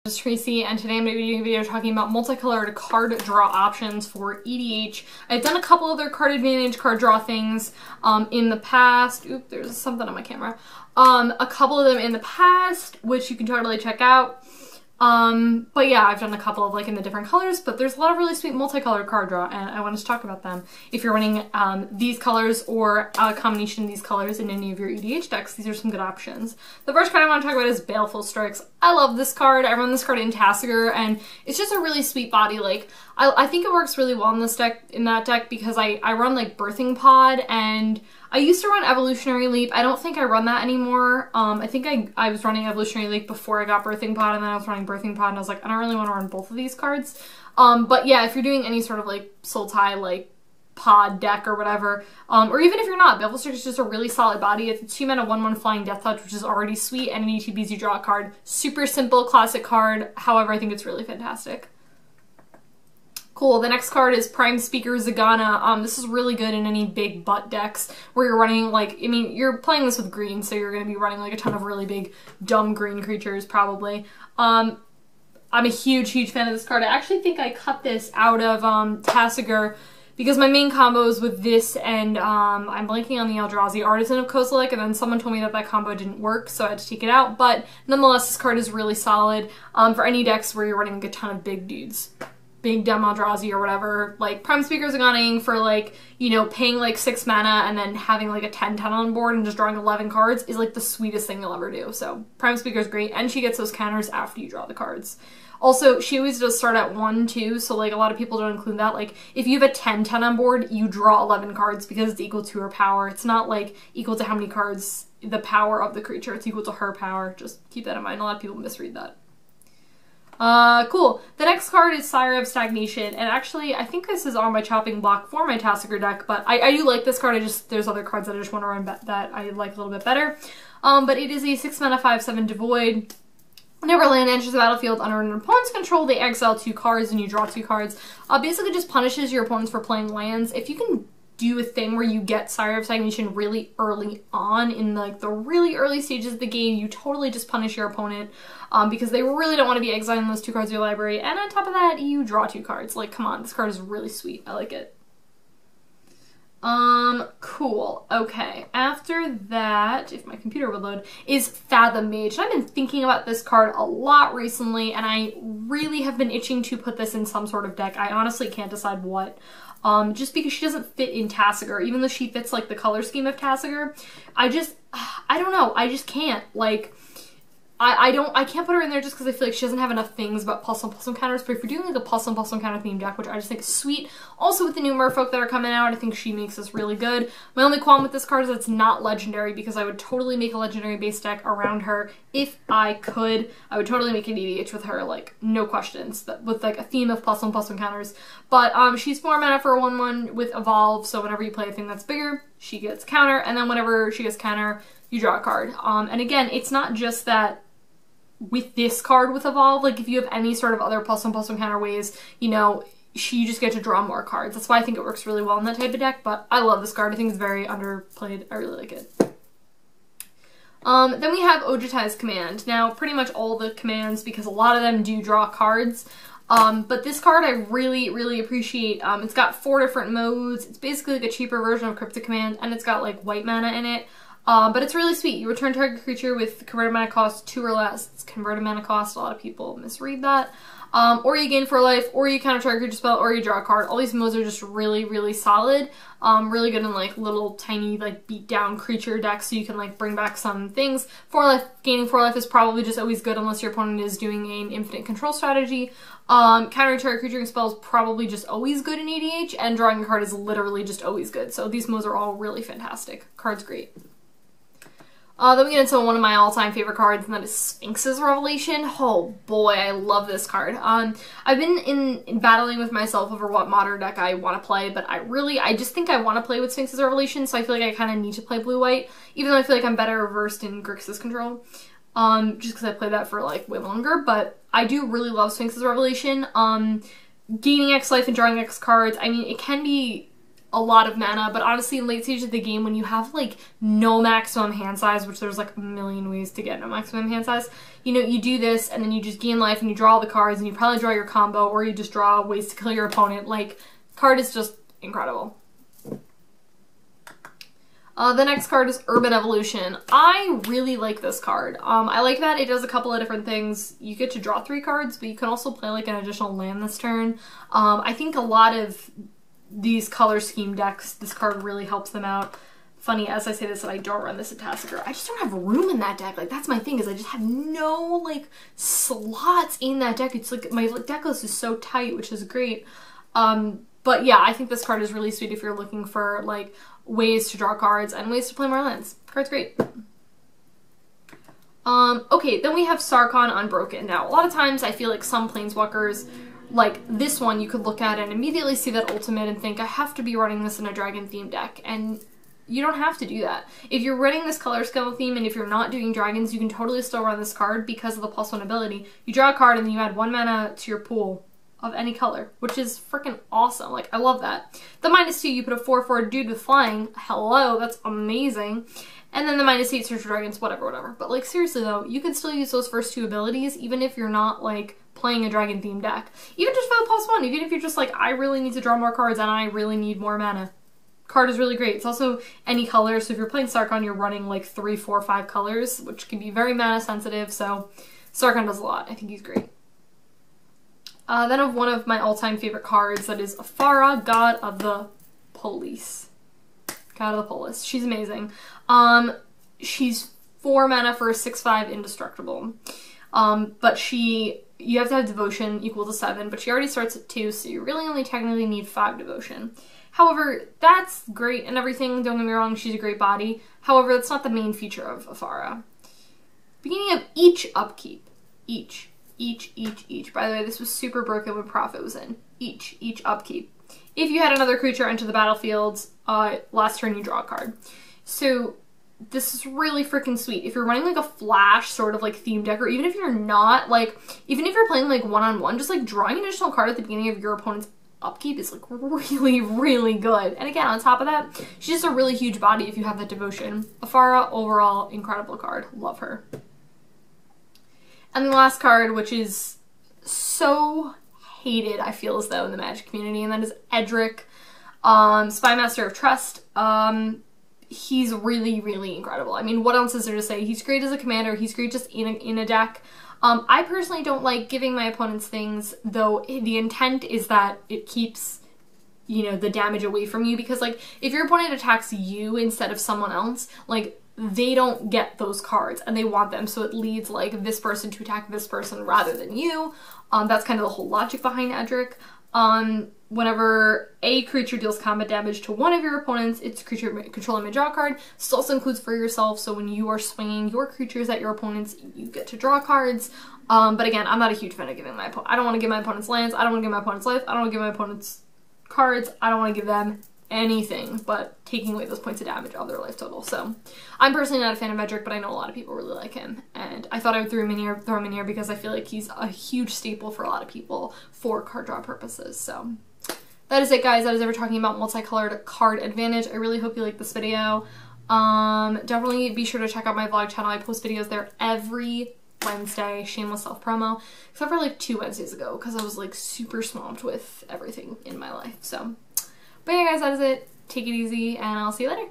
This is Tracy, and today I'm going to be doing a video talking about multicolored card draw options for EDH. I've done a couple other card advantage card draw things in the past. Oop, there's something on my camera. A couple of them in the past, which you can totally check out. But yeah, I've done a couple of like in the different colors, but there's a lot of really sweet multicolored card draw, and I wanted to talk about them. If you're running these colors or a combination of these colors in any of your EDH decks, these are some good options. The first card I want to talk about is Baleful Strix. I love this card. I run this card in Tasigur, and it's just a really sweet body. Like, I think it works really well in this deck, because I run like Birthing Pod, and I used to run Evolutionary Leap. I don't think I run that anymore. I think I was running Evolutionary Leap before I got Birthing Pod, and then I was running Birthing Pod, and I was like, I don't really want to run both of these cards. But yeah, if you're doing any sort of like Sultai, like pod deck or whatever, or even if you're not, Baleful Strix is just a really solid body. It's a 2-mana 1/1 Flying Death Touch, which is already sweet, and in ETBs you draw a card. Super simple, classic card. However, I think it's really fantastic. Cool. The next card is Prime Speaker Zegana. This is really good in any big butt decks where you're running like, I mean, you're playing this with green, so you're going to be running like a ton of really big, dumb green creatures probably. I'm a huge, huge fan of this card. I actually think I cut this out of Tasigur because my main combo is with this and I'm blanking on the Eldrazi Artisan of Kozilek, and then someone told me that that combo didn't work, so I had to take it out. But nonetheless, this card is really solid for any decks where you're running like a ton of big dudes. Big dumb Eldrazi or whatever. Like Prime Speaker Zegana for like, you know, paying like 6 mana and then having like a 10/10 on board and just drawing 11 cards is like the sweetest thing you'll ever do. So Prime Speaker is great, and she gets those counters after you draw the cards. Also, she always does start at 1 too, so like a lot of people don't include that. Like if you have a 10/10 on board, you draw 11 cards because it's equal to her power. It's not like equal to how many cards, the power of the creature, it's equal to her power. Just keep that in mind. A lot of people misread that. Cool. The next card is Sire of Stagnation, and actually I think this is on my chopping block for my Tasigur deck, but I do like this card. There's other cards that I just want to run that I like a little bit better. But it is a 6-mana 5/7 Devoid. Whenever land enters the battlefield under an opponent's control, they exile 2 cards and you draw 2 cards. Basically just punishes your opponents for playing lands. If you can do a thing where you get Sire of Stagnation really early on in like the really early stages of the game, you totally just punish your opponent because they really don't want to be exiling those 2 cards in your library, and on top of that you draw 2 cards. Like, come on, this card is really sweet. I like it. Cool. Okay, after that, if my computer would load, is Fathom Mage. And I've been thinking about this card a lot recently, and I really have been itching to put this in some sort of deck. I honestly can't decide what. Just because she doesn't fit in Tasigur, even though she fits like the color scheme of Tasigur. I don't know, I just can't. Like, I can't put her in there just because I feel like she doesn't have enough things about plus one counters, but if you're doing like a plus one counter theme deck, which I just think is sweet, also with the new merfolk that are coming out, I think she makes this really good. My only qualm with this card is that it's not legendary, because I would totally make a legendary base deck around her if I could. I would totally make an EDH with her, like, no questions, with like a theme of plus one counters. But she's 4 mana for a 1/1 with Evolve, so whenever you play a thing that's bigger, she gets counter, and then whenever she gets counter, you draw a card. And again, it's not just that with this card with Evolve, like if you have any sort of other plus one counter ways, you know, you just get to draw more cards. That's why I think it works really well in that type of deck, but I love this card. I think it's very underplayed. I really like it. Then we have Ojutai's Command. Now, pretty much all the commands, because a lot of them do draw cards, but this card I really, really appreciate. It's got 4 different modes. It's basically like a cheaper version of Cryptic Command, and it's got like white mana in it. But it's really sweet. You return target creature with converted mana cost 2 or less. It's converted mana cost. A lot of people misread that. Or you gain 4 life, or you counter target creature spell, or you draw a card. All these modes are just really, really solid. Really good in like little tiny like beat down creature decks, so you can like bring back some things. 4 life, gaining 4 life is probably just always good unless your opponent is doing an infinite control strategy. Countering target creature spell is probably just always good in EDH, and drawing a card is literally just always good. So these modes are all really fantastic. Card's great. Then we get into one of my all-time favorite cards, and that is Sphinx's Revelation. Oh boy, I love this card. I've been in battling with myself over what modern deck I want to play, but I just think I want to play with Sphinx's Revelation, so I feel like I kind of need to play blue-white, even though I feel like I'm better versed in Grixis Control, just because I played that for like way longer, but I do really love Sphinx's Revelation. Gaining X life and drawing X cards, I mean, it can be a lot of mana, but honestly in late stage of the game when you have like no maximum hand size, which there's like a million ways to get no maximum hand size, you know, you do this and then you just gain life and you draw all the cards and you probably draw your combo or you just draw ways to kill your opponent. Like, card is just incredible. The next card is Urban Evolution. I really like this card. I like that it does a couple of different things. You get to draw 3 cards, but you can also play like an additional land this turn. I think a lot of these color scheme decks, this card really helps them out. Funny, as I say this, that I don't run this at Tassiger. I just don't have room in that deck. Like, that's my thing, is I just have no, like, slots in that deck. It's like, my deck list is so tight, which is great. But yeah, I think this card is really sweet if you're looking for, like, ways to draw cards and ways to play more lands. Card's great. Okay, then we have Sarkhan Unbroken. Now, a lot of times I feel like some Planeswalkers, like this one, you could look at and immediately see that ultimate and think, I have to be running this in a dragon-themed deck. And you don't have to do that. If you're running this color skill theme and if you're not doing dragons, you can totally still run this card because of the +1 ability. You draw a card and then you add 1 mana to your pool of any color, which is freaking awesome. Like, I love that. The -2, you put a 4/4 dude with flying. Hello, that's amazing. And then the -8 search for dragons, whatever. But like, seriously though, you can still use those first 2 abilities even if you're not like playing a dragon themed deck. Even just for the +1, even if you're just like, I really need to draw more cards and I really need more mana. Card is really great. It's also any color, so if you're playing Sarkhan, you're running like 3, 4, 5 colors, which can be very mana sensitive, so Sarkhan does a lot. I think he's great. Then of one of my all-time favorite cards, that is Ephara, God of the Polis. God of the Polis. She's amazing. She's 4 mana for a 6/5 indestructible. But you have to have devotion equal to 7, but she already starts at 2, so you really only technically need 5 devotion. However, that's great and everything, don't get me wrong, she's a great body. However, that's not the main feature of Ephara. Beginning of each upkeep, each. By the way, this was super broken when Prophet was in. Each upkeep. If you had another creature enter the battlefield, last turn you draw a card. So this is really freaking sweet. If you're running like a flash sort of like theme deck, or even if you're not, like, even if you're playing like one-on-one, just like drawing an additional card at the beginning of your opponent's upkeep is like really good. And again, on top of that, she's just a really huge body if you have that devotion. Ephara, overall, incredible card. Love her. And the last card, which is so hated, I feel as though, in the Magic community, and that is Edric, Spymaster of Trest. He's really incredible. I mean, what else is there to say? He's great as a commander. He's great just in a deck. I personally don't like giving my opponents things, though the intent is that it keeps, you know, the damage away from you, because like, if your opponent attacks you instead of someone else, like, they don't get those cards and they want them, so it leads like this person to attack this person rather than you. That's kind of the whole logic behind Edric. Whenever a creature deals combat damage to one of your opponents, its creature controlling may draw a card. This also includes for yourself, so when you are swinging your creatures at your opponents, you get to draw cards. But again, I'm not a huge fan of giving my opponent. I don't want to give my opponents lands, I don't want to give my opponents life, I don't want to give my opponents cards, I don't want to give them anything but taking away those points of damage of their life total. So I'm personally not a fan of Edric, but I know a lot of people really like him, and I thought I would throw him in here because I feel like he's a huge staple for a lot of people for card draw purposes. So that is it, guys. That is it for talking about multicolored card advantage. I really hope you liked this video. Definitely be sure to check out my vlog channel. I post videos there every Wednesday, shameless self-promo, except for like 2 Wednesdays ago because I was like super swamped with everything in my life. So but yeah, guys, that is it. Take it easy, and I'll see you later.